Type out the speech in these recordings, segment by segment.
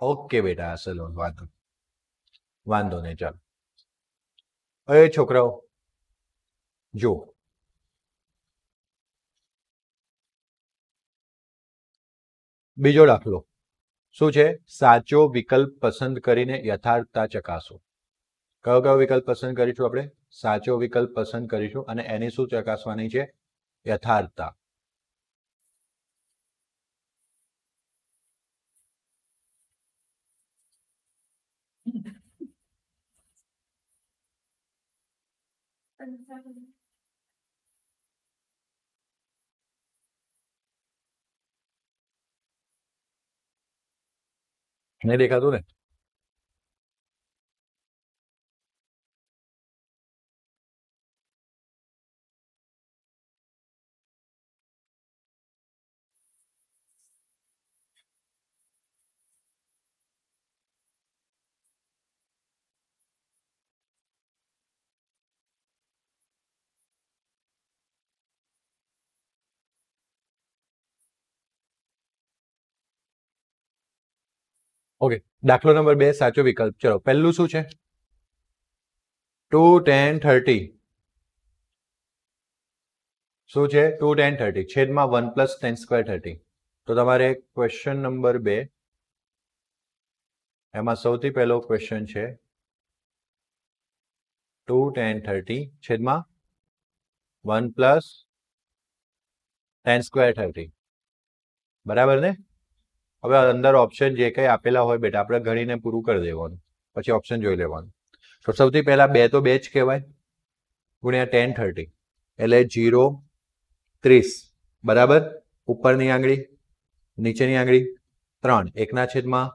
Okay બેટા, ચલો વાંધો નહીં. ચાલો હવે છોકરાઓ જો, બીજો દાખલો શું છે? સાચો વિકલ્પ પસંદ કરીને યથાર્થતા ચકાસો. કયો કયો વિકલ્પ પસંદ કરીશું આપણે? સાચો વિકલ્પ પસંદ કરીશું અને એની શું ચકાસવાની છે? યથાર્થતા. નહીં દેખાતું ને? ઓકે, દાખલો નંબર 2 સાચો વિકલ્પ. ચલો પહેલું શું છે? 2 10 30 શું છે? 2 10 30 છેદમાં 1 પ્લસ 10 સ્ક્વેર 30. તો તમારે ક્વેશ્ચન નંબર 2 એમાં સૌથી પહેલો ક્વેશ્ચન છે 2 10 30 છેદમાં 1 પ્લસ 10 સ્ક્વેર 30. બરાબર ને? હવે અંદર ઓપ્શન જે કંઈ આપેલા હોય બેટા આપણે ગણીને પૂરું કરી દેવાનું, પછી ઓપ્શન જોઈ લેવાનું. તો સૌથી પહેલા 2 તો 2 જ કહેવાય ગુણ્યા 10 30 એટલે 0 30. બરાબર? ઉપરની આંગળી નીચેની આંગળી 3 1 ના છેદમાં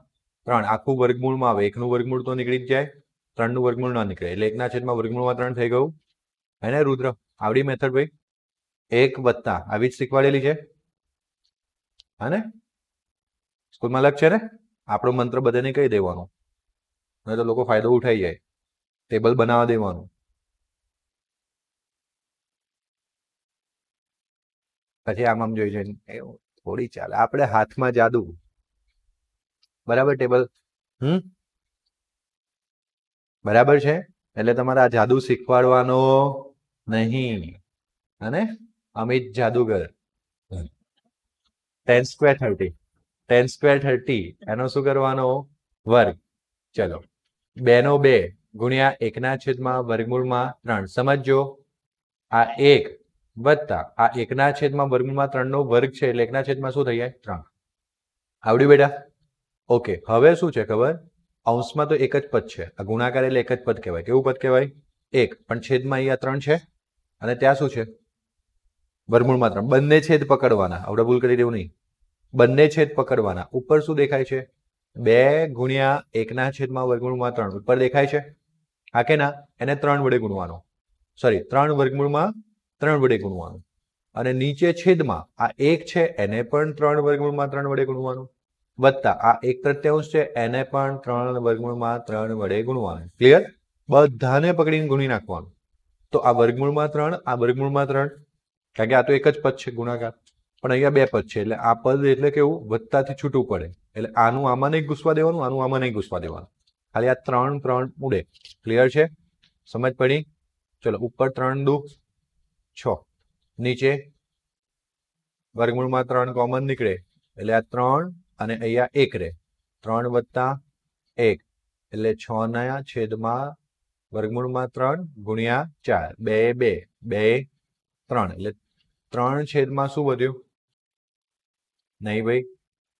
3 આખું વર્ગમૂળમાં આવે. 1 નું વર્ગમૂળ તો નીકળી જ જાય, 3 નું વર્ગમૂળ ન નીકળે એટલે 1 ના છેદમાં વર્ગમૂળમાં 3 થઈ ગયું. હે ને રુદ્ર? આવડી મેથડ ભાઈ? 1 વત્તા આવી જ શીખવાડેલી છે હા ને? સ્કૂલમાં લખ છે ને? આપણો મંત્ર બધાને કહી દેવાનો, નહીં તો લોકો ફાયદો ઉઠાઈ જાય. ટેબલ બનાવવા દેવાનું. પછી આમ જોઈ જોઈને થોડી ચાલે. આપણે હાથમાં જાદુ. બરાબર? ટેબલ બરાબર છે? એટલે તમારે આ જાદુ શીખવાડવાનો નહીં. અને અમિત જાદુગર 10 સ્ક્વેર 30 10 સ્ક્વેર 30 એનો શું કરવાનો? વર્ગ. ચલો 2 નો 2 ગુણ્યા 1 ના છેદમાં વર્ગમૂળમાં 3. સમજો આ 1 વત્તા આ 1 ના છેદમાં વર્ગમૂળમાં 3 નો વર્ગ છે એટલે 1 ના છેદમાં શું થઈ જાય? 3. આવડ્યું બેટા? ઓકે, હવે શું છે ખબર? અંશમાં તો એક જ પદ છે. આ ગુણાકાર એટલે એક જ પદ કહેવાય. કેવું પદ કહેવાય? 1. પણ છેદમાં અહીંયા 3 છે અને ત્યાં શું છે? વર્ગમૂળમાં 3. બંને છેદ પકડવાના. આવડે ભૂલ કરી દેવું નહીં. બંને છેદ પકડવાના. ઉપર શું દેખાય છે? 2 ગુણ્યા 1 ના છેદમાં વર્ગમૂળમાં 3 ઉપર દેખાય છે. હા કે ના? એને 3 વડે ગુણવાનો. સોરી, 3 વર્ગમૂળમાં 3 વડે ગુણવાનું. અને નીચે છેદમાં આ 1 છે એને પણ 3 વર્ગમૂળમાં 3 વડે ગુણવાનું. વત્તા આ 1/3 છે એને પણ 3 વર્ગમૂળમાં 3 વડે ગુણવાનું. ક્લિયર? બધાને પકડીને ગુણી નાખવાનું. તો આ વર્ગમૂળમાં 3 આ વર્ગમૂળમાં 3, કારણ કે આ તો એક જ પદ છે ગુણાકાર, પણ અહીંયા 2 પદ છે એટલે આ પદ એટલે કેવું? વત્તાથી છૂટું પડે એટલે આનું આમાં નહીં ઘૂસવા દેવાનું, આનું આમાં નહીં ઘૂસવા દેવાનું. ખાલી આ 3 3 ઉડે. ક્લિયર છે? સમજ પડી? ચલો ઉપર 3 દુ 6, નીચે વર્ગમૂળમાં 3 કોમન નીકળે એટલે આ 3 અને અહીંયા 1 રહે. 3 વત્તા 1 એટલે 6 ના છેદમાં વર્ગમૂળમાં 3 ગુણ્યા 4. 2 2 3 એટલે 3 છેદમાં શું વધ્યું? નહીં ભાઈ,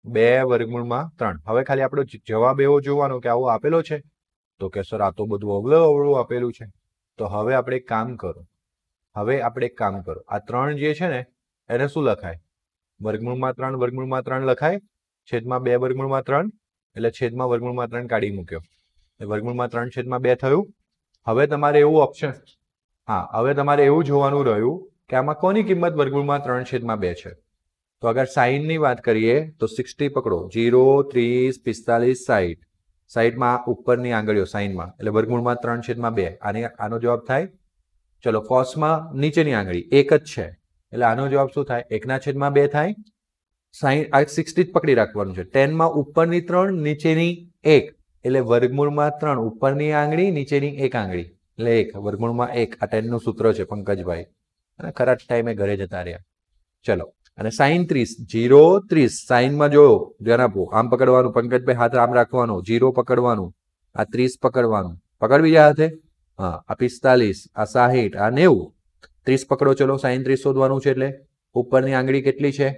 2 વર્ગમૂળમાં 3. હવે ખાલી આપણો જવાબ એવો જોવાનો કે આવો આપેલો છે તો કે સર આ તો બધું અવળું આપેલું છે. તો હવે આપણે એક કામ કરો. આ 3 જે છે ને એને શું લખાય? વર્ગમૂળમાં 3 વર્ગમૂળમાં 3 લખાય. છેદમાં 2 વર્ગમૂળમાં 3 એટલે છેદમાં વર્ગમૂળમાં 3 કાઢી મૂક્યો. વર્ગમૂળમાં 3 છેદમાં 2 થયું. હવે તમારે એવું ઓપ્શન, હવે તમારે એવું જોવાનું રહ્યું કે આમાં કોની કિંમત વર્ગમૂળમાં 3 છેદમાં 2 છે. તો અગર સાઈનની વાત કરીએ તો 60 પકડો. 0 30 45 60. 60માં ઉપરની આંગળીઓ સાઈનમાં એટલે વર્ગમૂળમાં 3 છેદમાં 2. આનો જવાબ થાય. ચલો કોસમાં નીચેની આંગળી 1 જ છે એટલે આનો જવાબ શું થાય? 1 ના છેદમાં 2 થાય. સાઈન આ 60 જ પકડી રાખવાનું છે. 10 માં ઉપરની 3 નીચેની 1 એટલે વર્ગમૂળમાં 3 ઉપરની આંગળી નીચેની 1 આંગળી એટલે 1 વર્ગમૂળમાં 1. આ 10 નું સૂત્ર છે પંકજભાઈ, અને ખરા ટાઈમે ઘરે જતા રહ્યા. ચલો, અને સાઈન 30 0 30 સાઈનમાં જોયો ધ્યાન આપો, આમ પકડવાનું પંકજભાઈ, હાથ આમ રાખવાનો, 0 પકડવાનું, આ 30 પકડવાનું, પકડ બીજા હાથે. હા, આ 45, આ 60, આ 90. 30 પકડો. ચલો, સાઈન 30 શોધવાનું છે એટલે ઉપરની આંગળી કેટલી છે?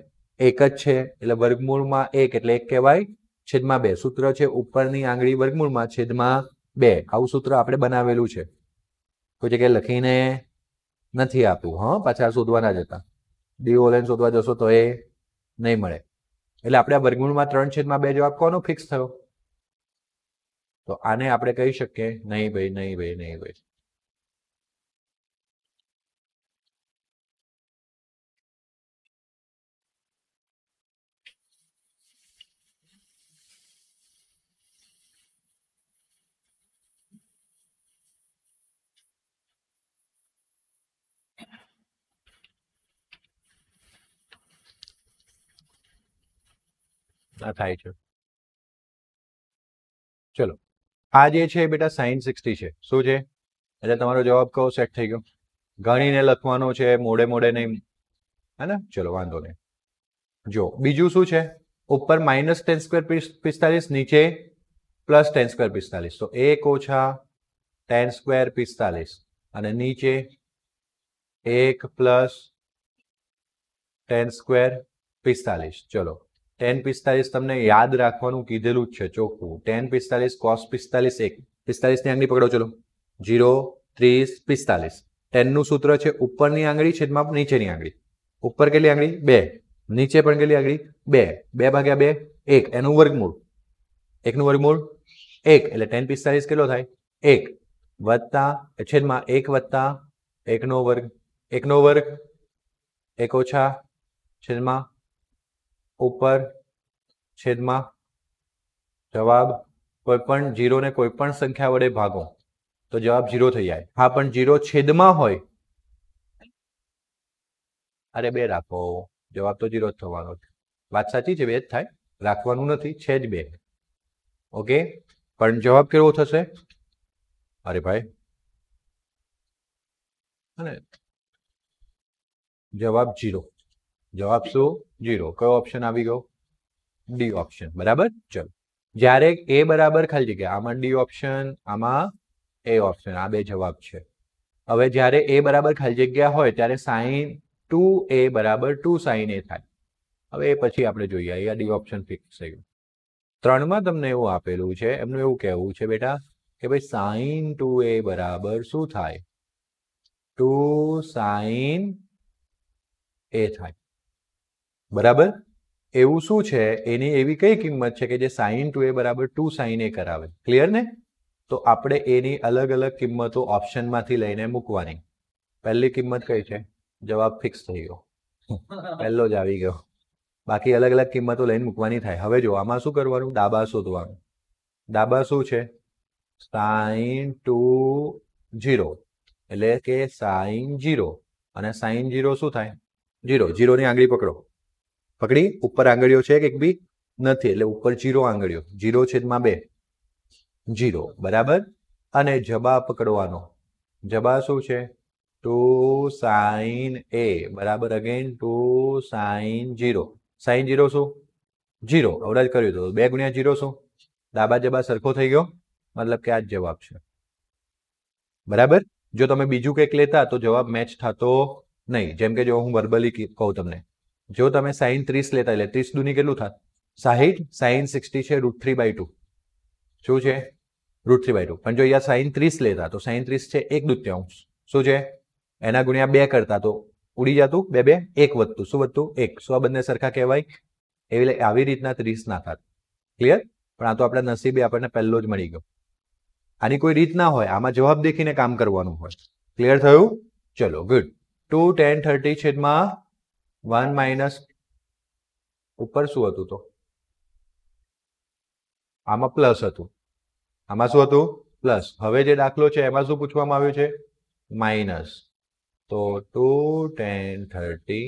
1 જ છે એટલે વર્ગમૂળમાં 1 એટલે 1 કહેવાય છેદમાં 2. સૂત્ર છે ઉપરની આંગળી વર્ગમૂળમાં છેદમાં 2. આવું સૂત્ર આપણે બનાવેલું છે, કોઈ જગ્યાએ લખીને નથી આપ્યું. હા, પાછા શોધવાના જ હતા. ડીઓલેન શોધવા જશો તો એ નહીં મળે. એટલે આપણે આ વર્ગમૂળમાં 3/2 જવાબ કોનો ફિક્સ થયો? તો આને આપણે કહી શકીએ નહીં ભાઈ, નહીં ભાઈ, નહીં ભાઈ. આ થાય છે. ચલો, આ જે છે બેટા સાઈન 60 છે. શું છે? એટલે તમારો જવાબ કહો સેટ થઈ ગયો. ગણીને લખવાનો છે, મોડે મોડે નહીં, હે ને? ચલો, વાંધો નહીં. જો બીજું શું છે? ઉપર માઇનસ 10² 45, નીચે પ્લસ 10² 45. તો 1 ઓછા 10² 45 અને નીચે 1 પ્લસ 10² 45. ચલો, 10 45 તમને યાદ રાખવાનું કીધેલું જ છે ચોખ્ખું. 10 45 cos 45 1. 45 ની આંગળી પકડો. ચલો, 0 30 45. 10 નું સૂત્ર છે ઉપરની આંગળી છેદમાં નીચેની આંગળી. ઉપર કેટલી આંગળી? 2. નીચે પણ કેટલી આંગળી? 2. 2 ભાગ્યા 2 1. એનું વર્ગમૂળ 1 નું વર્ગમૂળ 1 એટલે 10 45 કેટલો થાય? 1 વત્તા છેદમાં 1 વત્તા 1 નો વર્ગ, 1 નો વર્ગ 1 ઓછા છેદમાં ઉપર છેદમાં જવાબ. કોઈ પણ 0 ને કોઈ પણ સંખ્યા વડે ભાગો તો જવાબ 0 થઈ જાય. હા, પણ 0 છેદમાં હોય, અરે 2 રાખો, જવાબ તો 0 જ થવાનો છે. વાત સાચી છે, 2 જ થાય, રાખવાનું નથી, છે જ 2. ઓકે, પણ જવાબ કેવો થશે? અરે ભાઈ, અને જવાબ 0. જવાબ શું? 0. કયો ઓપ્શન આવી ગયો? D option. બરાબર. ચલો, જ્યારે એ બરાબર ખાલી જગ્યા, આમાં ડી ઓપ્શન, આમાં એ ઓપ્શન, આ બે જવાબ છે. હવે જ્યારે એ બરાબર ખાલી જગ્યા હોય ત્યારે સાઈન 2a બરાબર 2 સાઈન a થાય. હવે એ પછી આપણે જોઈએ. અહીંયા ડી ઓપ્શન ફિક્સ થઈ ગયું. 3 માં તમને એવું આપેલું છે, એમનું એવું કહેવું છે બેટા કે ભાઈ સાઈન 2a બરાબર શું થાય? 2 સાઈન a થાય. બરાબર. એવું શું છે? એની એવી કઈ કિંમત છે કે જે સાઈન 2a બરાબર 2 સાઈન a કરાવે? ક્લિયર ને? તો આપણે એની અલગ અલગ કિંમતો ઓપ્શનમાંથી લઈને મૂકવાની. પહેલી કિંમત કઈ છે? જવાબ ફિક્સ થઈ ગયો, પહેલો જ આવી ગયો. બાકી અલગ અલગ કિંમતો લઈને મૂકવાની થાય. હવે જો આમાં શું કરવાનું? ડાબા શોધવાનું. ડાબા શું છે? સાઈન 2 0 એટલે કે સાઈન 0 અને સાઈન 0 શું થાય? 0. 0 ની આંગળી પકડો. પકડી. ઉપર આંગળીઓ છે કે એક બી નથી એટલે ઉપર 0 આંગળીઓ. 0 છેદમાં 2 0. બરાબર. અને જબા પકડવાનો. જબા શું છે? 2 સાઈન a બરાબર અગેન 2 સાઈન 0. સાઈન 0 શું? 0. અવરાજ કર્યું તો 2 ગુણ્યા 0 શું? ડાબા જબા સરખો થઈ ગયો, મતલબ કે આ જ જવાબ છે. બરાબર. જો તમે બીજું કંઈક લેતા તો જવાબ મેચ થતો નહીં. જેમ કે જો હું વર્બલી કહું તમને, જો તમે સાઈન 30 લેતા એટલે 30 દુની કેટલું થાય? 60. સાઈન 60 છે √3/2. શું છે? √3/2. પણ જો અહીંયા સાઈન 30 લેતા તો સાઈન 30 છે 1/2. શું છે? એના ગુણ્યા 2 કરતા તો ઉડી જતું 2 2 1 વધતું. શું વધતું? 1. શું આ બંને સરખા કહેવાય? એવી આવી રીતના 30 ના થાય. ક્લિયર? પણ આ તો આપણા નસીબે આપણને પહેલો જ મળી ગયો. આની કોઈ રીત ના હોય, આમાં જવાબ દેખીને કામ કરવાનું હોય. ક્લિયર થયું? ચલો, ગુડ. 2 10 30 છેદમાં 1 માઇનસ ઉપર શું હતું? તો આમાં પ્લસ હતું. આમાં શું હતું? પ્લસ. હવે જે દાખલો છે એમાં શું પૂછવામાં આવ્યું છે? માઇનસ. તો 2 10 30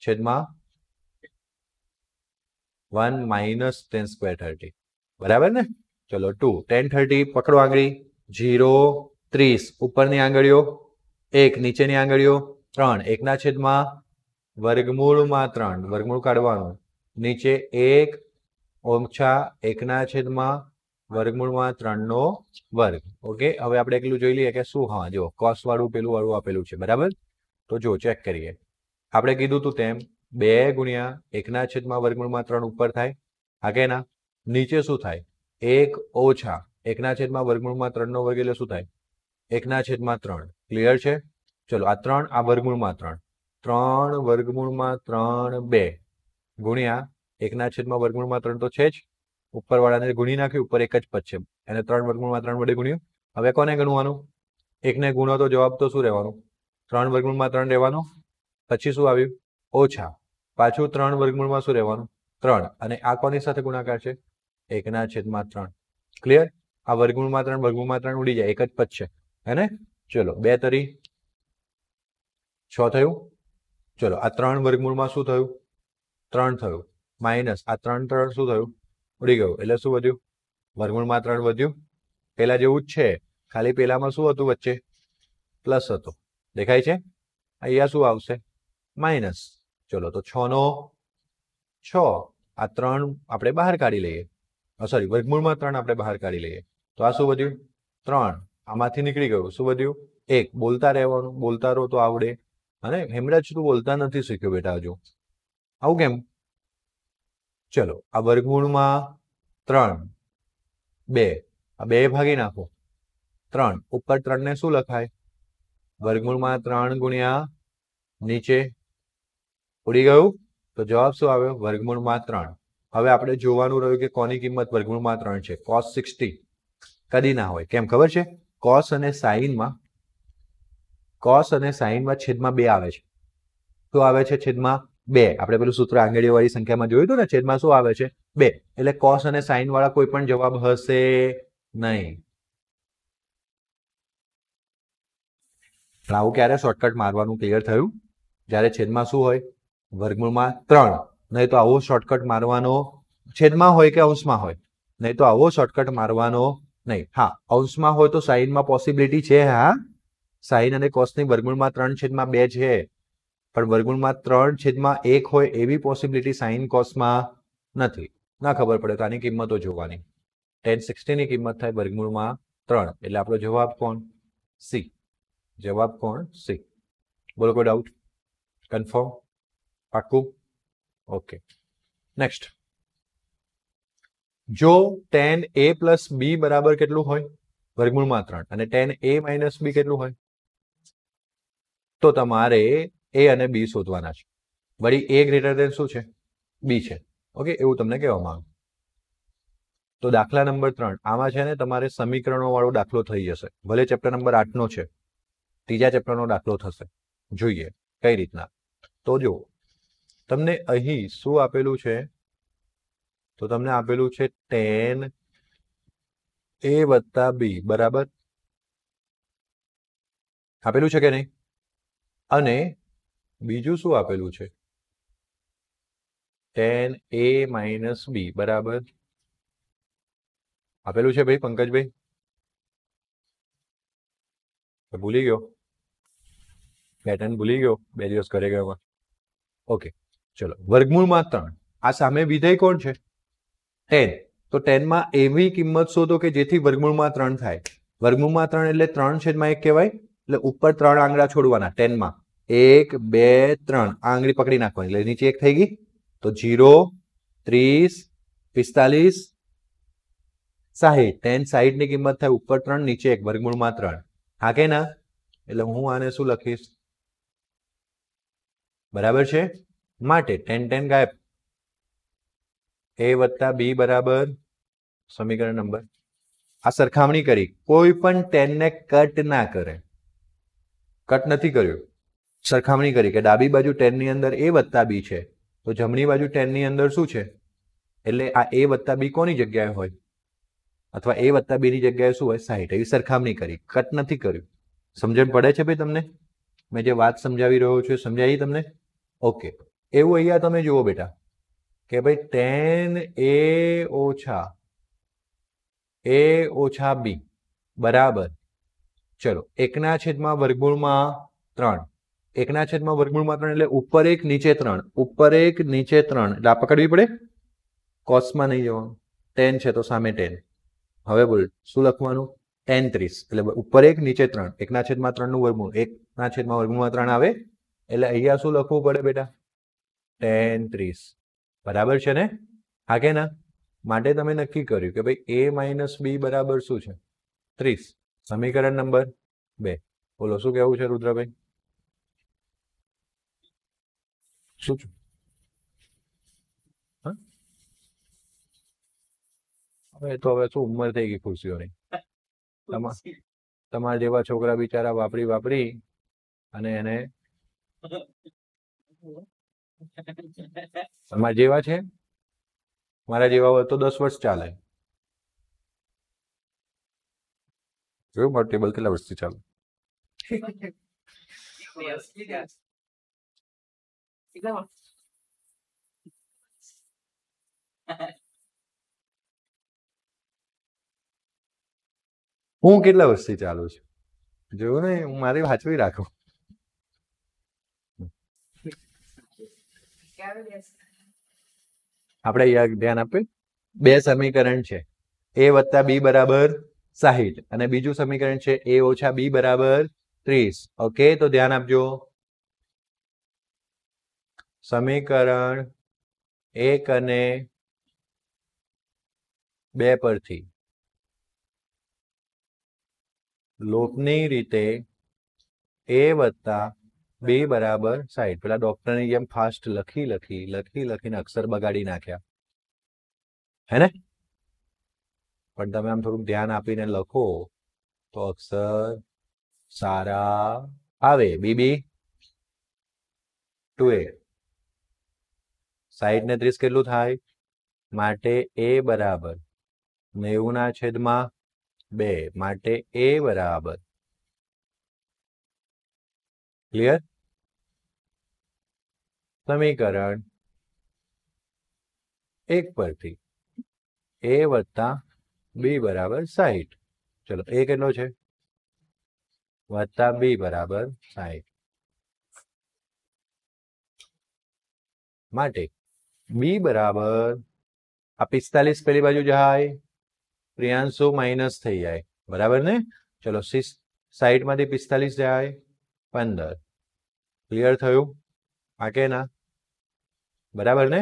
છેદમાં 1 માઇનસ ટેન સ્ક્વેર 30 બરાબર ને. ચલો 2 10 30 પકડો આંગળી 0 30 ઉપરની આંગળીઓ 1 નીચેની આંગળીઓ 3 1 ના છેદમાં વર્ગમૂળમાં 3 વર્ગમૂળ કાઢવાનું નીચે 1 ઓછા 1 ના છેદમાં વર્ગમૂળમાં 3 નો વર્ગ. ઓકે હવે આપણે એકલું જોઈ લઈએ કે શું. હા જો કોસ વાળું પેલું આપેલું છે બરાબર. તો જો ચેક કરીએ આપણે કીધું તું તેમ 2 ગુણ્યા 1 ના છેદમાં વર્ગમૂળમાં 3 ઉપર થાય હા કે ના. નીચે શું થાય 1 ઓછા 1 ના છેદમાં વર્ગમૂળમાં 3 નો વર્ગ એટલે શું થાય 1 ના છેદમાં 3. ક્લિયર છે. ચલો આ 3 આ વર્ગમૂળમાં 3 3 વર્ગમૂળમાં 3 2 ગુણ્યા 1 ના છેદમાં વર્ગમૂળમાં 3 તો છે જ ઉપરવાળાને ગુણી નાખ્યું ઉપર એક જ પદ છે એને 3 વર્ગમૂળમાં 3 વડે ગુણ્યું. હવે કોને ગણવાનું 1 ને ગુણો તો જવાબ તો શું રહેવાનું 3 વર્ગમૂળમાં 3 રહેવાનું. પછી શું આવ્યું ઓછા પાછું 3 વર્ગમૂળમાં શું રહેવાનું 3 અને આ કોની સાથે ગુણાકાર છે 1 ના છેદમાં 3. ક્લિયર. આ વર્ગમૂળમાં 3 ઉડી જાય એક જ પદ છે હે ને. ચલો 2 તરી 6 થયું. ચલો આ 3 વર્ગમૂળમાં શું થયું 3 થયું માઇનસ આ 3 3 શું થયું ઉડી ગયું એટલે શું વધ્યું વર્ગમૂળમાં 3 વધ્યું. પેલા જેવું જ છે ખાલી પેલામાં શું હતું વચ્ચે પ્લસ હતો દેખાય છે. અહીંયા શું આવશે માઇનસ. ચલો તો 6 નો 6 આ 3 આપણે બહાર કાઢી લઈએ સોરી વર્ગમૂળમાં 3 આપણે બહાર કાઢી લઈએ તો આ શું વધ્યું 3 આમાંથી નીકળી ગયું શું વધ્યું 1. બોલતા રહેવાનું બોલતા રહો તો આવડે. અને હેમરાજ તું બોલતા નથી શીખ્યો બેટા હજુ આવું કેમ. ચલો આ વર્ગમૂળમાં 3 2 આ 2 ભાગી નાખો 3 ઉપર 3 ને શું લખાય વર્ગમૂળમાં 3 ગુણ્યા નીચે ઉડી ગયું તો જવાબ શું આવ્યો વર્ગમૂળમાં 3. હવે આપણે જોવાનું રહ્યું કે કોની કિંમત વર્ગમૂળમાં 3 છે. cos 60 કદી ના હોય કેમ ખબર છે cos અને sin માં છેદમાં 2 આવે છે. શું આવે છે છેદમાં 2. આપણે પેલું સૂત્ર આંગળીઓ વાળી સંખ્યામાં જોયું હતું ને છેદમાં શું આવે છે 2 એટલે cos અને sin વાળા કોઈ પણ જવાબ હશે નહીં. આવું ક્યારે શોર્ટકટ મારવાનું ક્લિયર થયું જ્યારે છેદમાં શું હોય વર્ગમૂળમાં 3. નહીં તો આવો શોર્ટકટ મારવાનો છેદમાં હોય કે અંશમાં હોય નહીં તો આવો શોર્ટકટ મારવાનો નહીં. હા અંશમાં હોય તો સાઈનમાં પોસિબિલિટી છે. હા સાઈન અને કોસની વર્ગમૂળમાં 3 છેદમાં 2 છે પણ વર્ગમૂળમાં 3 છેદમાં 1 હોય એવી પોસિબિલિટી સાઈન કોસમાં નથી. ના ખબર પડે તો આની કિંમતો જોવાની. tan 60 ની કિંમત થાય વર્ગમૂળમાં 3 એટલે આપણો જવાબ કોણ સી. જવાબ કોણ સી. બોલો કોઈ ડાઉટ કન્ફર્મ પાક્કું ઓકે. નેક્સ્ટ જો tan a પ્લસ b બરાબર કેટલું હોય વર્ગમૂળમાં 3 અને tan a માઇનસ b કેટલું હોય તો તમારે a અને b શોધવાના છે. વળી a ગ્રેટર દેન શું છે b છે. ઓકે એવું તમને કહેવામાં આવે. તો દાખલા નંબર 3 આમાં છે ને તમારે સમીકરણો વાળો દાખલો થઈ જશે ભલે ચેપ્ટર નંબર 8 નો છે ત્રીજા ચેપ્ટરનો દાખલો થશે. જોઈએ કઈ રીતના. તો જો તમને અહીં શું આપેલું છે તો તમને આપેલું છે tan a વત્તા b બરાબર આપેલું છે કે નહીં. અને બીજું શું આપેલું છે tan a માઇનસ b બરાબર આપેલું છે ભાઈ પંકજભાઈ ભૂલી ગયો પેટર્ન ભૂલી ગયો 2 દિવસ ઘરે ગયો. ઓકે ચલો વર્ગમૂળમાં 3 આ સામે વિધેય કોણ છે tan. તો tan માં એવી કિંમત શોધો કે જેથી વર્ગમૂળમાં 3 થાય. વર્ગમૂળમાં 3 એટલે 3 છેદમાં 1 કહેવાય એટલે ઉપર 3 આંગળા છોડવાના. tan માં 1 2 3 આંગળી પકડી નાખવાની એટલે નીચે 1 થઈ ગઈ તો 0 30 45 60. tan 60 ની કિંમત થાય ઉપર 3 નીચે 1 વર્ગમૂળમાં 3 હા કે ના. એટલે હું આને શું લખીશ બરાબર છે માટે tan tan ગાયબ. a વત્તા b બરાબર સમીકરણ નંબર આ સરખામણી કરી કોઈ પણ tan ને કટ ના કરે કટ નથી કર્યું સરખામણી કરી કે ડાબી બાજુ tan ની અંદર a વત્તા b છે તો જમણી બાજુ tan ની અંદર શું છે એટલે આ a વત્તા b કોની જગ્યાએ હોય અથવા a વત્તા b ની જગ્યાએ શું હોય 60 એવી સરખામણી કરી કટ નથી કર્યું. સમજણ પડે છે ભાઈ તમને મેં જે વાત સમજાવી રહ્યો છું સમજાવી તમને ઓકે. એવું અહીંયા તમે જુઓ બેટા કે ભાઈ tan a ઓછા b બરાબર, ચલો 1/3 1/3 એટલે ઉપર 1 નીચે 3 ઉપર 1 નીચે 3 એટલે આ પકડવી પડે, કોસમાં નહીં જવાનું, tan છે તો સામે tan. હવે બોલ શું લખવાનું, tan 30 એટલે ઉપર 1 નીચે 3 1/3 નું વર્ગમૂળ 1/3 આવે એટલે અહીંયા શું લખવું પડે બેટા, tan 30 બરાબર છે ને. હા કે ના, માટે તમે નક્કી કર્યું કે ભાઈ a - b બરાબર શું છે 30. સમીકરણ નંબર 2. બોલો શું કહેવું છે રુદ્રભાઈ, શું છે? હવે તો હવે શું ઉંમર થઈ ગઈ ખુરશીઓની, તમારા જેવા છોકરા બિચારા વાપરી અને એને તમારા જેવા છે, મારા જેવા હોય તો 10 વર્ષ ચાલે. જોયું મારું ટેબલ કેટલા વર્ષથી ચાલે. હું કેટલા વર્ષથી ચાલુ છું જોયું ને, હું મારી વાંચવી રાખું. આપણે અહીંયા ધ્યાન આપીએ, બે સમીકરણ છે, a + b બરાબર 60 અને બીજું સમીકરણ છે a - b બરાબર 30. ઓકે, તો ધ્યાન આપજો. સમીકરણ 1 અને 2 પરથી લોપની રીતે a + b બરાબર 60. પેલા ડોક્ટરની જેમ ફાસ્ટ લખીને અક્ષર બગાડી નાખ્યા હે ને, પણ તમે આમ થોડુંક ધ્યાન આપીને લખો તો અક્ષર સારા આવે. બીબી 2a 60 ને 30 કેટલું થાય, માટે a બરાબર 90/2 માટે a બરાબર ક્લિયર. સમીકરણ 1 પરથી a + b બરાબર 60. ચલો a કેટલો છે, + b બરાબર 60 માટે b બરાબર આ 45 પેલી બાજુ જાય, પ્રિયાંશુ માઇનસ થઈ જાય બરાબર ને. ચલો 60 માંથી 45 જાય 15. ક્લિયર થયું, હા કે ના, બરાબર ને.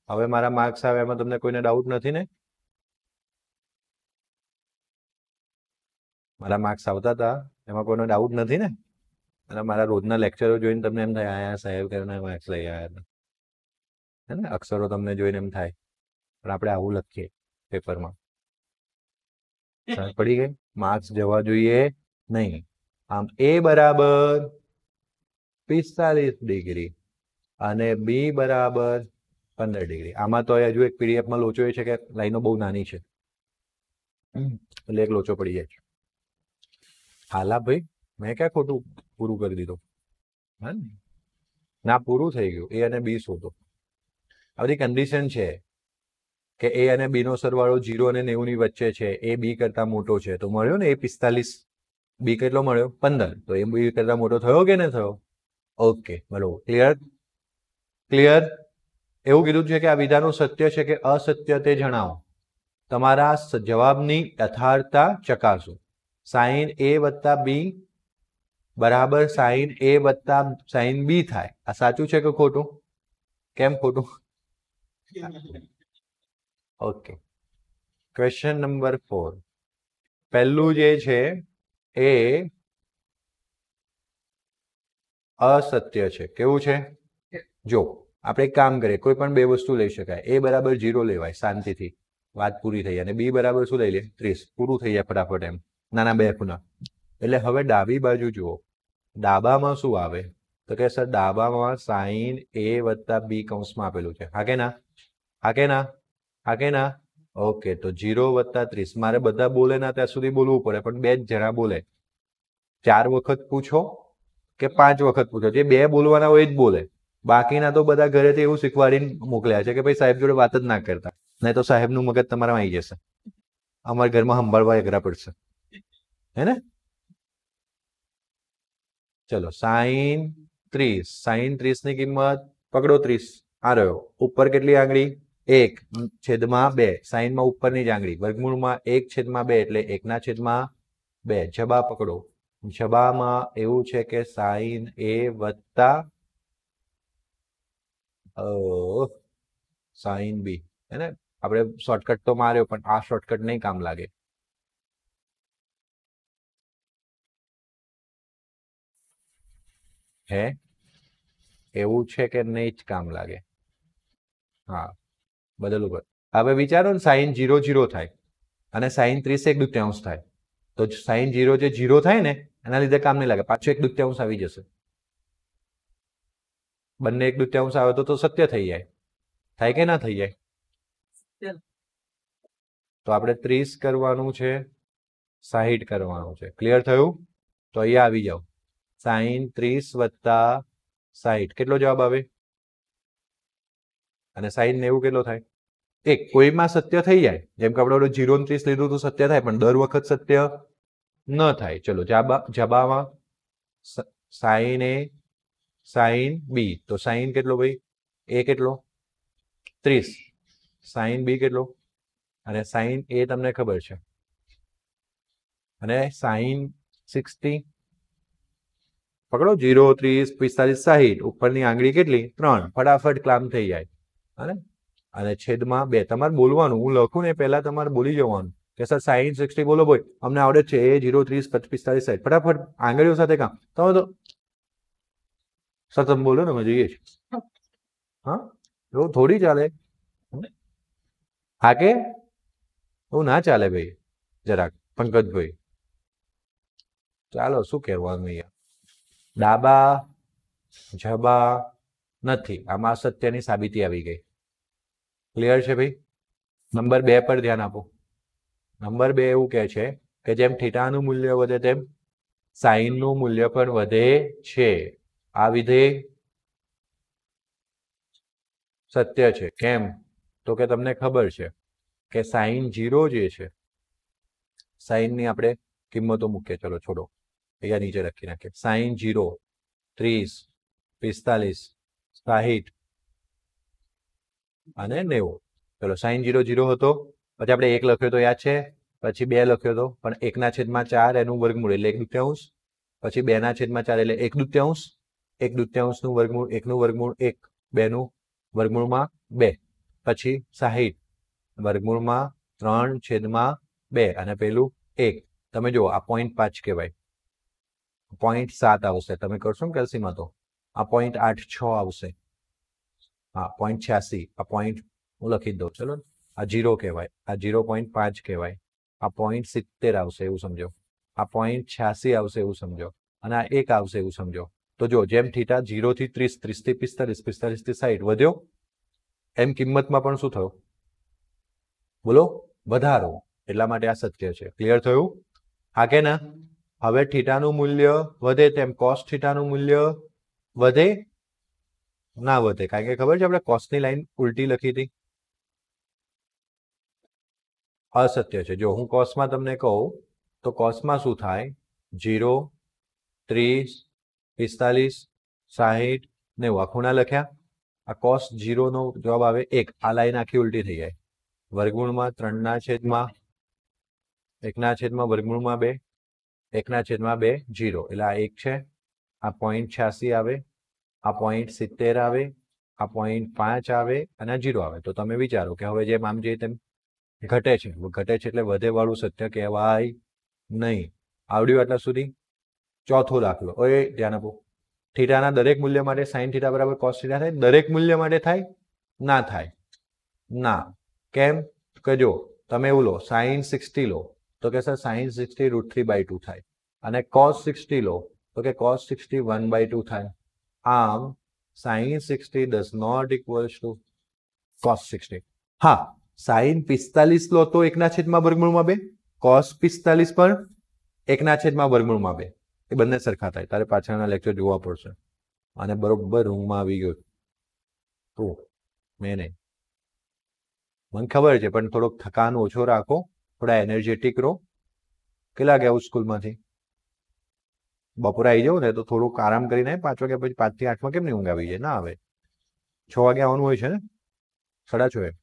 હવે મારા માર્ક્સ આવે એમાં તમને કોઈને ડાઉટ નથી ને, મારા માર્ક્સ આવતા હતા એમાં કોઈનો ડાઉટ નથી ને, અને મારા રોજના લેક્ચરો જોઈને તમને એમ થાય આયા સાહેબ કેના માર્ક્સ લઈ આવ્યા હતા હે ને, અક્ષરો તમને જોઈને એમ થાય, પણ આપણે આવું લખીએ પેપરમાં, સમજ પડી ગઈ. માર્ક્સ જવા જોઈએ નહીં. આમ a બરાબર 45 ડિગ્રી અને b બરાબર 15 ડિગ્રી. આમાં તો હજુ એક પીડીએફમાં લોચો એ છે કે લાઈનો બહુ નાની છે એટલે એક લોચો પડી જાય છે. હાલા ભાઈ મેં ક્યાં ખોટું પૂરું કરી દીધું, હા ના પૂરું થઈ ગયું. a અને b શોધો. આ બધી કન્ડિશન છે કે a અને b નો સરવાળો 0 અને 90 ની વચ્ચે છે, a b કરતા મોટો છે, તો મળ્યો ને a 45, b કેટલો મળ્યો 15, તો a b કરતા મોટો થયો કે ન થયો. ઓકે બરોબર, ક્લિયર. એવું કીધું છે કે આ વિધાનો સત્ય છે કે અસત્ય તે જણાવો. તમારા જવાબની યથાર્થતા ચકાસો. sin a + b બરાબર sin a + sin b થાય. આ સાચું છે કે ખોટું, કેમ ખોટું. Okay, question number 4. પહેલું જે છે એ અસત્ય છે. કેવું છે, જો આપણે એક કામ કરીએ, કોઈ પણ બે વસ્તુ લઈ શકાય. a બરાબર 0 લેવાય શાંતિથી, વાત પૂરી થઈ, અને b બરાબર શું લઈ લે 30, પૂરું થઈ જાય ફટાફટ એમ, નાના બે ખૂણા. એટલે હવે ડાબી બાજુ જુઓ, ડાબામાં શું આવે તો કે સર ડાબામાં sin a + b કૌંસમાં આપેલું છે, હા કે ના, હા કે ના, હા કે ના. ઓકે, તો 0 + 30. મારે બધા બોલે ના ત્યાં સુધી બોલવું પડે, પણ બે જ જણા બોલે. 4 વખત પૂછો કે 5 વખત પૂછો, જે બે બોલવાના હોય એ જ બોલે. બાકીના તો બધા ઘરેથી એવું શીખવાડીને મોકલ્યા છે કે ભાઈ સાહેબ જોડે વાત જ ના કરતા, નહીં તો સાહેબનું મગજ તમારામાં આવી જશે. અમારા ઘરમાં સંભાળવા અઘરા પડશે, હે ને? ચલો, sin 30. sin 30 ની કિંમત પકડો 30. આ રહ્યો. ઉપર કેટલી આંગળી? 1/2. સાઈનમાં ઉપરની જ આંગળી. વર્ગમૂળમાં 1/2 એટલે 1/2. જબા પકડો. જબામાં એવું છે કે sin a વત્તા sin b, હે ને? આપણે શોર્ટકટ તો માર્યો, પણ આ શોર્ટકટ નહીં કામ લાગે. હે એવું છે કે નહીં જ કામ લાગે? હા, બદલવું પડે. હવે વિચારો ને, sin 0 0 થાય અને sin 30 1/2 થાય, તો sin 0 જે 0 થાય ને એના લીધે કામ નહીં લાગે, પાછો 1/2 આવી જશે. બંને 1/2 આવે તો સત્ય થઈ જાય. થાય કે ના થઈ જાય? તો આપણે 30 કરવાનું છે, 60 કરવાનું છે. ક્લિયર થયું? તો અહીંયા આવી જાઓ. sin 30 વત્તા 60 કેટલો જવાબ આવે? અને sin 90 કેટલો થાય? એક કોઈમાં સત્ય થઈ જાય, જેમ કે આપણે 0 ને 30 લીધું તો સત્ય થાય, પણ દર વખત સત્ય ન થાય. ચલો, જબામાં sin a sin b, તો sin કેટલો ભાઈ? a કેટલો? 30. sin b કેટલો? અને sin a તમને ખબર છે, અને sin 60 પકડો. 0 30 45 60. ઉપરની આંગળી કેટલી? 3. ફટાફટ કામ થઈ જાય. અને છેદમાં 2. તમારે બોલવાનું, હું લખું ને પહેલા તમારે બોલી જવાનું કે સર sin 60 બોલો ભાઈ, અમને આવડે છે. એ 0 30 45 60. ફટાફટ આંગળીઓ સાથે કામ. તમે તો સર તમે બોલો ને, અમે જોઈએ છીએ. હા, એવું થોડી ચાલે. હા કે એવું ના ચાલે ભાઈ, જરાક પંકજભાઈ. ચાલો, શું કહેવાનું અહીંયા? ડાબા જબા નથી, આમાં સત્યની સાબિતી આવી ગઈ. ક્લિયર છે ભાઈ? નંબર 2 પર ધ્યાન આપો. નંબર 2 એવું કહે છે કે જેમ થીટાનું મૂલ્ય વધે તેમ સાઈનનું મૂલ્ય પણ વધે છે. આ વિધેય સત્ય છે. કેમ? તો કે તમને ખબર છે કે sin 0 જે છે, સાઈનની આપણે કિંમતો મૂકીએ. ચલો છોડો, અહીંયા નીચે લખી નાખીએ. sin 0 30 45 60 અને 90. ચલો, sin 0 0 હતો, પછી આપણે 1 લખ્યો તો યાદ છે, પછી 2 લખ્યો તો, પણ 1/4 એનું વર્ગમૂળ એટલે 1/2, પછી 2/4 એટલે 1/2, 1/2 નું વર્ગમૂળ 1 નું વર્ગમૂળ 1, 2 નું વર્ગમૂળમાં 2, પછી 60 વર્ગમૂળમાં 3/2 અને પેલું 1. તમે જુઓ, આ 0.5 કહેવાય, 0.7 આવશે. તમે કરશો ને કેલ્સીમાં તો આ 0.86 આવશે. હા, 0.86. આ પોઈન્ટ હું લખી દઉં. ચલો, આ 0 કહેવાય, આ 0.5 કહેવાય, આ 0.70 આવશે એવું સમજો, આ 0.86 આવશે એવું સમજો, અને આ 1 આવશે એવું સમજો. તો જો, જેમ થીટા 0 થી 30 30 થી 45 45 થી 60 વધ્યો, એમ કિંમતમાં પણ શું થયું? બોલો, વધારો. એટલા માટે આ સત્ય છે. ક્લિયર થયું? હા કે ના? હવે થીટાનું મૂલ્ય વધે તેમ કોસ થીટાનું મૂલ્ય વધે ના વધે? કારણ કે ખબર છે આપણે કોસની લાઈન ઉલટી લખી હતી. અસત્ય છે. જો હું કોસમાં તમને કહું તો કોસમાં શું થાય? 0 30 45 60 90. આ ખૂણા લખ્યા. આ cos 0 નો જવાબ આવે 1. આ લાઈન આખી ઉલટી થઈ જાય. વર્ગમૂળમાં 3/1 વર્ગમૂળમાં 2 1/2 0. એટલે આ 1 છે, આ 0.86 આવે, આ 0.70 આવે, આ 0.5 આવે અને આ 0 આવે. તો તમે વિચારો કે હવે જેમ આમ જે તેમ ઘટે છે, એટલે વધે વાળું સત્ય કહેવાય નહીં. આવડ્યું આટલા સુધી? ચોથો દાખલો. ઓય ધ્યાન આપો. થીટાના દરેક મૂલ્ય માટે sin થીટા બરાબર cos થીટા થાય? દરેક મૂલ્ય માટે થાય? ના થાય. ના. કેમ? કે જો તમે એવું લો, sin 60 લો તો કે સર sin 60 √3/2 થાય, અને cos 60 લો તો કે cos 60 1/2 થાય. આમ sin 60 does not equals to cos 60. હા, sin 45 લો તો 1/2 cos 45 પણ 1/2. એ બંને સરખા થાય. તારે પાછળના લેક્ચર જોવા પડશે. અને બરોબર રૂમમાં આવી ગયો. ઓ મેં નહીં, મને ખબર છે, પણ થોડોક થકાન ઓછો રાખો, થોડા એનર્જેટિક રહો. કેટલા વાગે આવું સ્કૂલમાંથી? બપોરે આવી જાવ ને તો થોડુંક આરામ કરીને 5 વાગ્યા પછી 5 થી 8 કેમ નહીં ઊંઘ આવી જાય? ના આવે. 6 વાગે આવવાનું હોય છે ને, 6:30.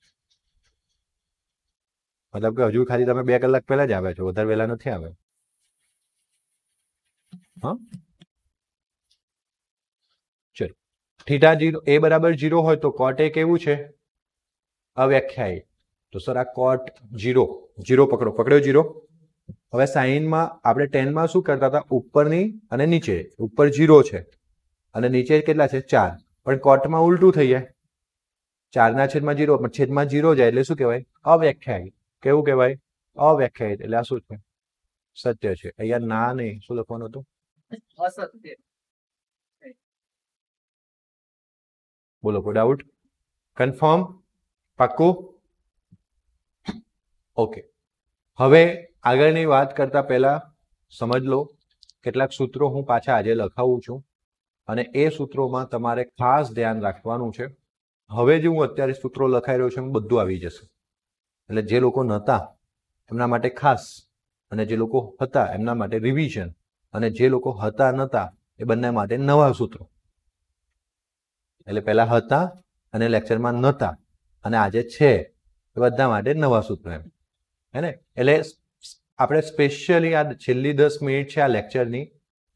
મતલબ કે હજુ ખાલી તમે 2 કલાક પહેલા જ આવ્યા છો, વધારે વહેલા નથી આવ્યા. હા ચલો, થીટા 0 a બરાબર 0 હોય તો કોટ એ કેવું છે? અવ્યાખ્યાયિત. તો સર આ કોટ 0 પકડ્યો 0. હવે સાઈનમાં આપણે 10 માં શું કરતા હતા? ઉપરની અને નીચે. ઉપર 0 છે અને નીચે કેટલા છે? 4. પણ કોટમાં ઉલટું થઈ જાય. 4/0 પણ છેદમાં 0 જાય એટલે શું કહેવાય? અવ્યાખ્યાયિત. કેવું કહેવાય? અવ્યાખ્યાયિત. એટલે આ શું છે? સત્ય છે. અહીંયા ના નહીં, શું લખવાનું હતું? અસત્ય. બોલો, કોઈ ડાઉટ? કન્ફર્મ? પાક્કું? ઓકે. હવે આગળની વાત કરતા પહેલા સમજ લો, કેટલાક સૂત્રો હું પાછા આજે લખાવું છું અને એ સૂત્રોમાં તમારે ખાસ ધ્યાન રાખવાનું છે. હવે જે હું અત્યારે સૂત્રો લખાઈ રહ્યો છું બધું આવી જશે. એટલે જે લોકો નહોતા એમના માટે ખાસ, અને જે લોકો હતા એમના માટે રિવિઝન, અને જે લોકો હતા નહોતા એ બંને માટે નવા સૂત્રો. એટલે પહેલા હતા અને લેક્ચરમાં નહોતા અને આજે છે એ બધા માટે નવા સૂત્રો એમ. હે ને? એટલે આપણે સ્પેશિયલી આ છેલ્લી 10 મિનિટ છે આ લેક્ચરની,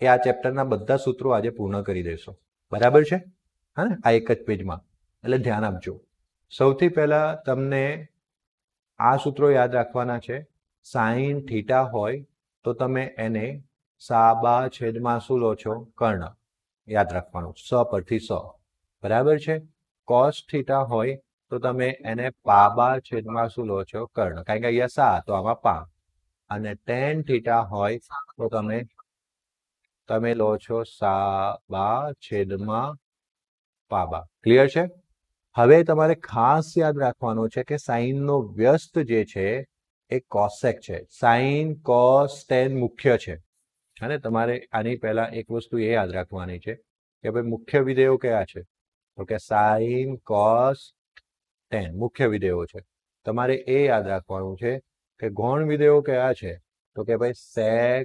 એ આ ચેપ્ટરના બધા સૂત્રો આજે પૂર્ણ કરી દઈશું. બરાબર છે? હા ને? આ એક જ પેજમાં. એટલે ધ્યાન આપજો. સૌથી પહેલા તમને આ સૂત્રો યાદ રાખવાના છે. સાઈન થીટા હોય તો તમે એને સાબા છેદમાં શું લો છો? કર્ણ. યાદ રાખવાનું, સ પરથી સ. બરાબર છે? કોસ થીટા હોય તો તમે એને પાબા છેદમાં શું લો છો? કર્ણ. કારણ કે અહીંયા સા તો આમાં પા. અને ટેન થીટા હોય તો તમે લો છો સાબા છેદમાં પાબા. ક્લિયર છે? હવે તમારે ખાસ યાદ રાખવાનું છે કે સાઈનનો વ્યસ્ત જે છે એ કોસેક છે. સાઈન કોસ ટેન મુખ્ય છે. અને તમારે આની પહેલા એક વસ્તુ એ યાદ રાખવાની છે કે ભાઈ મુખ્ય વિધેયો કયા છે? તો કે સાઈન કોસ ટેન મુખ્ય વિધેયો છે. તમારે એ યાદ રાખવાનું છે કે ગૌણ વિધેયો કયા છે? તો કે ભાઈ સેક,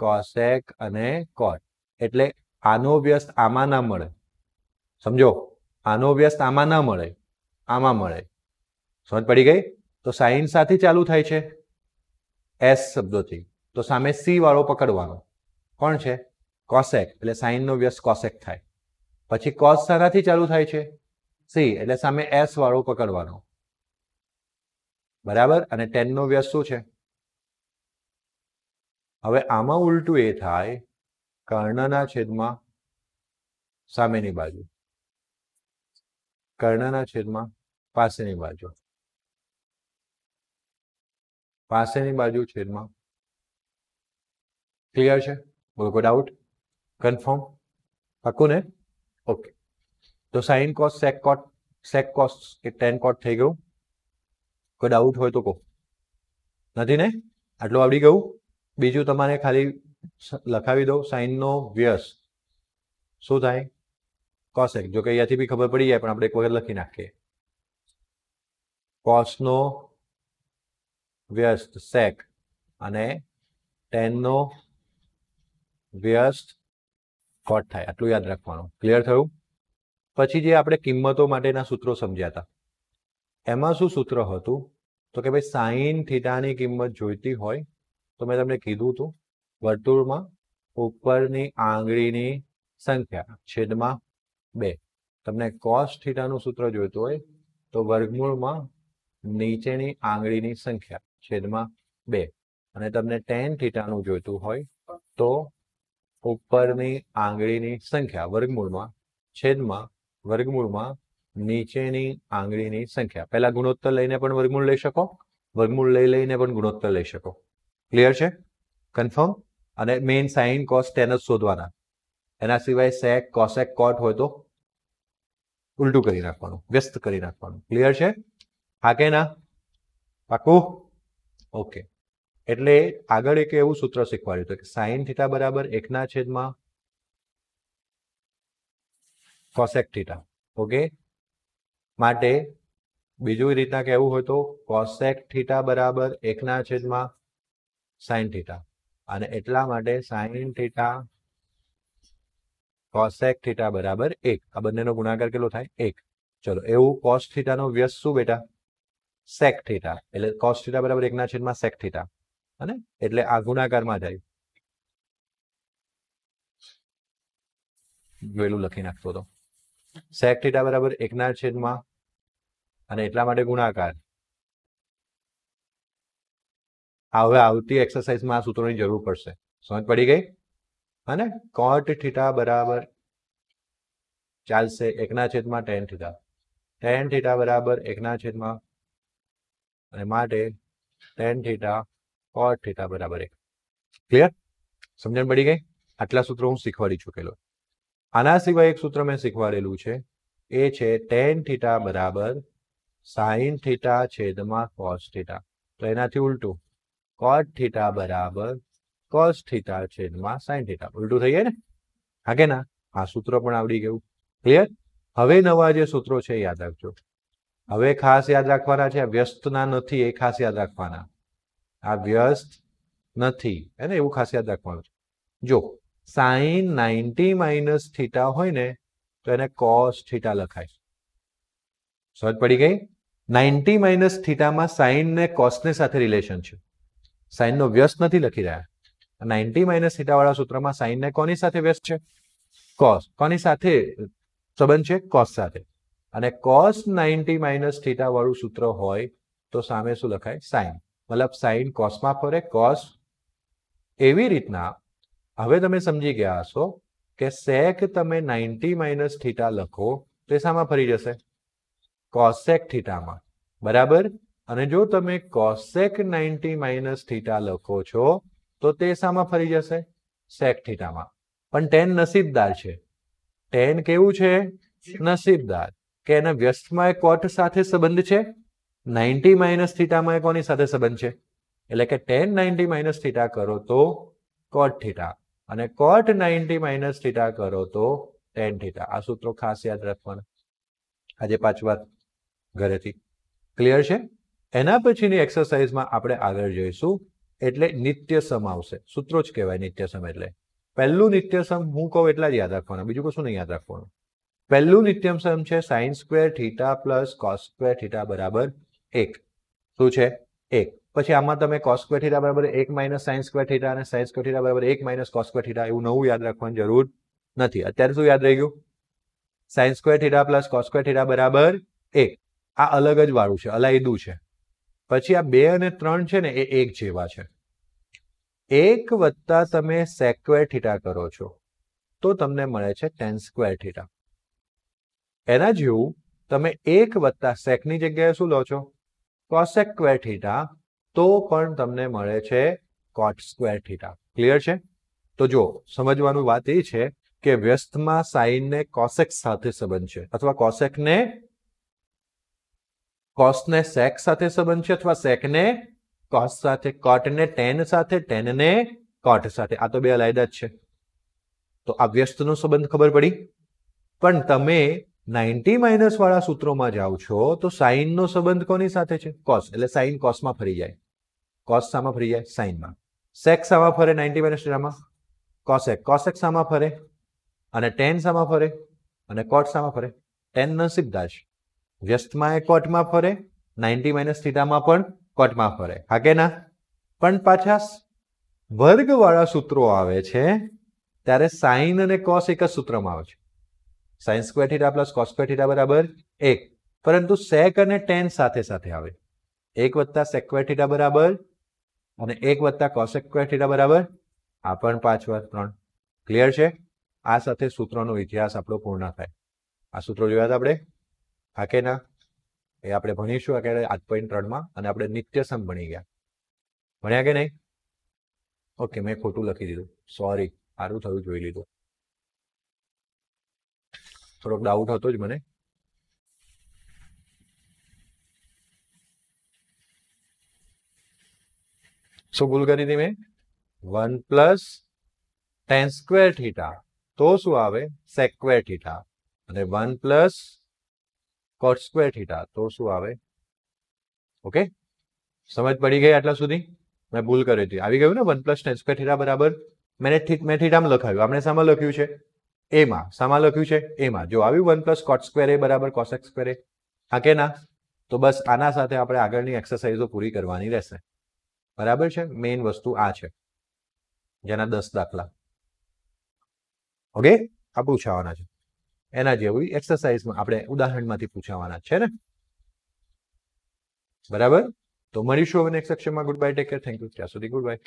કોસેક અને કોટ. એટલે આનો વ્યસ્ત આમાં ના મળે. સમજો, આનો વ્યસ્ત આમાં ના મળે, આમાં મળે. સમજ પડી ગઈ? તો સાઈન સાથે ચાલુ થાય છે એસ શબ્દોથી, તો સામે સી વાળો પકડવાનો. કોણ છે? કોસેક. એટલે સાઈનનો વ્યસ્ત કોસેક થાય. પછી કોસ શાનાથી ચાલુ થાય છે? સી. એટલે સામે એસ વાળો પકડવાનો. બરાબર? અને ટેનનો વ્યસ્ત શું છે? હવે આમાં ઉલટું એ થાય, કર્ણના છેદમાં સામેની બાજુ, કર્ણના છેદમાં પાસેની બાજુ, પાસેની બાજુ છેદમાં. ક્લિયર છે? બોલો, કોઈ ડાઉટ? કન્ફર્મ? પાક્કું ને? ઓકે. તો sine cos sec cot, sec cos એ ટેન કોટ થઈ ગયું. કોઈ ડાઉટ હોય તો કહો. નથી ને? આટલું આવડી ગયું? બીજું તમારે ખાલી લખાવી દો. સાઈનનો વ્યસ્ત શું થાય? કોસેક. જો કે અહીંયાથી બી ખબર પડી જાય પણ આપણે એક વખત લખી નાખીએ. કોસનો વ્યસ્ત સેક અને ટેનનો વ્યસ્ત કોટ થાય. આટલું યાદ રાખવાનું. ક્લિયર થયું? પછી જે આપણે કિંમતો માટેના સૂત્રો સમજ્યા હતા એમાં શું સૂત્ર હતું? તો કે ભાઈ સાઈન થીટાની કિંમત જોઈતી હોય તો મેં તમને કીધું હતું વર્તુળમાં ઉપરની આંગળીની સંખ્યા છેદમાં 2. તમને કોસ થીટાનું સૂત્ર જોઈતું હોય તો વર્ગમૂળમાં નીચેની આંગળીની સંખ્યા છેદમાં 2. અને તમને ટેન થીટાનું જોઈતું હોય તો ઉપરની આંગળીની સંખ્યા વર્ગમૂળમાં છેદમાં વર્ગમૂળમાં નીચેની આંગળીની સંખ્યા. પહેલા ગુણોત્તર લઈને પણ વર્ગમૂળ લઈ શકો, વર્ગમૂળ લઈને પણ ગુણોત્તર લઈ શકો. ક્લિયર છે? કન્ફર્મ? અને મેઇન સાઈન કોસ ટેન જ શોધવાના. એના સિવાય સેક, કોસેક, કોટ હોય તો ઉલટું કરી નાખવાનું, વ્યસ્ત કરી નાખવાનું. ક્લિયર છે? હા કે ના? પાક્કું? ઓકે. એટલે આગળ એક એવું સૂત્ર શીખવાડ્યું હતું કે સાઈન થીટા બરાબર 1/કોસેક થીટા. ઓકે. માટે બીજું રીતના કહેવું હોય તો કોસેક થીટા બરાબર 1/, સાઇન થીટા, અને એટલા માટે સાઇન થીટા કોસેક થીટા બરાબર 1. આ બંનેનો ગુણાકાર કેટલો થાય? 1. ચલો, એવું કોસ થીટાનો વ્યસ્ત શું બેટા? Sec theta. એટલે કોસ થીટા બરાબર 1/, સેક થીટા, અને એટલે આ ગુણાકારમાં જાય. જોયેલું લખી નાખતો હતો. સેક થીટા બરાબર 1/, અને એટલા માટે ગુણાકાર. હવે આવતી એક્સરસાઇઝમાં આ સૂત્રોની જરૂર પડશે. સમજ પડી ગઈ? અને કોટ થીટા બરાબર ચાલશે 1/, tan થીટા. tan થીટા બરાબર 1/, અને માટે tan થીટા કોટ થીટા બરાબર 1. ક્લિયર? સમજણ પડી ગઈ? આટલા સૂત્રો હું શીખવાડી ચૂકેલો. આના સિવાય એક સૂત્ર મેં શીખવાડેલું છે, એ છે tan થીટા બરાબર સાઇન થીટા છેદમાં કોસ થીટા. તો એનાથી ઉલટું, કોટ થીટા બરાબર કોસ થીટા છેદમાં સાઇન થીટા. ઉલટું થઈ જાય ને? હા કે ના? આ સૂત્ર પણ આવડી ગયું. ક્લિયર? હવે નવા જે સૂત્રો છે યાદ રાખજો. હવે ખાસ યાદ રાખવાના છે, વ્યસ્તના નથી એ ખાસ યાદ રાખવાના. આ વ્યસ્ત નથી એને એવું ખાસ યાદ રાખવાનું છે. જો સાઇન 90 - થીટા હોય ને તો એને કોસ થીટા લખાય. સમજ પડી ગઈ? 90 - થીટામાં સાઇન ને કોસને સાથે રિલેશન છે. સાઇનનો વ્યસ્ત નથી લખી રહ્યા. 90 - થીટા વાળા સૂત્રમાં સાઇન ને કોની સાથે વ્યસ્ત છે? કોસ. કોની સાથે સંબંધ છે? કોસ સાથે. અને કોસ 90 - થીટા વાળું સૂત્ર હોય તો સામે શું લખાય? સાઇન. મતલબ સાઇન કોસમાં ફરે, કોસ. એવી રીતના હવે તમે સમજી ગયા હશો કે સેક તમે 90 - થીટા લખો તો એ શામાં ફરી જશે? કોસેક થીટામાં. બરાબર? અને જો તમે કોસેક 90 - થીટા લખો છો તો તે શામાં ફરી જશે? સેક થીટામાં. પણ ટેન નસીબદાર છે. ટેન કેવું છે? નસીબદાર. કે એના વ્યસ્તમાં એ કોટ સાથે સંબંધ છે, 90 - થીટામાં કોની સાથે સંબંધ છે? એટલે કે tan 90 - થીટા કરો તો કોટ થીટા, અને કોટ 90 - થીટા કરો તો tan થીટા. આ સૂત્રો ખાસ યાદ રાખવાના. આજે 5 વાર ઘરેથી. ક્લિયર છે? એના પછીની એક્સરસાઇઝમાં આપણે આગળ જઈશું, એટલે નિત્યસમ આવશે. સૂત્રો જ કહેવાય નિત્યસમ એટલે. પહેલું નિત્યસમ હું કહું એટલા જ યાદ રાખવાના, બીજું કશું નહીં યાદ રાખવાનું. પહેલું નિત્યસમ છે sine square theta plus cos square theta બરાબર 1. શું છે? 1. પછી આમાં તમે કોસ સ્ક્વેર થીટા બરાબર 1 - સાઇન સ્ક્વેર થીટા અને સાઇન સ્ક્વેર થીટા બરાબર 1 - કોસ સ્ક્વેર થીટા, એવું નવું યાદ રાખવાની જરૂર નથી. અત્યારે શું યાદ રહી ગયું? Sine square theta plus cos square theta બરાબર 1. આ અલગ જ વાળું છે, અલાયદું છે. પછી આ 2 અને 3 છે ને એ 1 જેવા છે. 1 વત્તા તમે સેક સ્ક્વેર થીટા કરો છો તો તમને મળે છે tan સ્ક્વેર થીટા. એના જેવું તમે 1 વત્તા સેકની જગ્યાએ શું લો છો? કોસેક સ્ક્વેર થીટા, તો પણ તમને મળે છે કોટ સ્ક્વેર થીટા. ક્લિયર છે? તો જો સમજવાનું વાત એ છે કે વ્યસ્તમાં સાઇન ને કોસેક સાથે સંબંધ છે, અથવા કોસેકને કોસને સેક સાથે સંબંધ છે, અથવા સેકને કોસ સાથે, કોટને ટેન સાથે, ટેનને કોટ સાથે. આ તો બે અલાયદા જ છે. તો આ વ્યસ્તનો સંબંધ ખબર પડી. પણ તમે 90 - વાળા સૂત્રોમાં જાઓ છો તો સાઇનનો સંબંધ કોની સાથે છે? કોસ. એટલે સાઇન કોસમાં ફરી જાય. કોસ શામાં ફરી જાય? સાઇનમાં. સેક શામાં ફરે 90 - થીટામાં? કોસેક. કોસેક શામાં ફરે? અને ટેન શામાં ફરે? અને કોટ શામાં ફરે? ટેન નસીબદાર છે. વ્યસ્તમાં એ કોટમાં ફરે, 90 - થીટામાં પણ કોટમાં ફરે. હા કે ના? પણ પાછા વર્ગવાળા સૂત્રો આવે છે ત્યારે સાઇન અને કોસ એક જ સૂત્રમાં આવે છે. Sine square theta plus cos square theta બરાબર 1. પરંતુ સેક અને ટેન સાથે સાથે આવે. 1 વત્તા સેક સ્ક્વેર થીટા બરાબર, અને 1 વત્તા કોસેક સ્ક્વેર થીટા બરાબર. આ પણ 5 વાર 3. ક્લિયર છે? આ સાથે સૂત્રોનો ઇતિહાસ આપણો પૂર્ણ થાય. આ સૂત્રો જોયા હતા આપણે? હા કે ના? એ આપણે ભણીશું અત્યારે 8.3માં, અને આપણે નિત્યસમ ભણી ગયા. ભણ્યા કે નહીં? ઓકે, મેં ખોટું લખી દીધું, સોરી. સારું થયું જોઈ લીધું. થોડોક ડાઉટ હતો જ મને. શું ભૂલ કરી હતી મેં? 1 + tan સ્ક્વેર થીટા, તો શું આવે? Sec square theta. અને 1 + cot સ્ક્વેર થીટા તો શું આવે? ઓકે, સમજ પડી ગઈ આટલા સુધી? મેં ભૂલ કરી હતી, આવી ગયું ને 1 + tan સ્ક્વેર થીટા બરાબર મેં થીટામાં લખાવ્યું, આપણે શામાં લખ્યું છે? એમાં. શામાં લખ્યું છે? એમાં. જો આવ્યું 1 + cot સ્ક્વેર એ બરાબર cos x સ્ક્વેર એ, હા કે ના? તો બસ આના સાથે આપણે આગળની એક્સરસાઇઝો પૂરી કરવાની રહેશે. બરાબર છે? મેઇન વસ્તુ આ છે, જેના 10 દાખલા ઓકે આ પૂછાવાના છે. એના જેવી એક્સરસાઇઝમાં આપણે ઉદાહરણમાંથી પૂછાવાના છે ને? બરાબર, તો મળીશું હવે નેક્સ્ટ સેક્શનમાં. Good bye, take care, thank you. ત્યાં સુધી ગુડ બાય.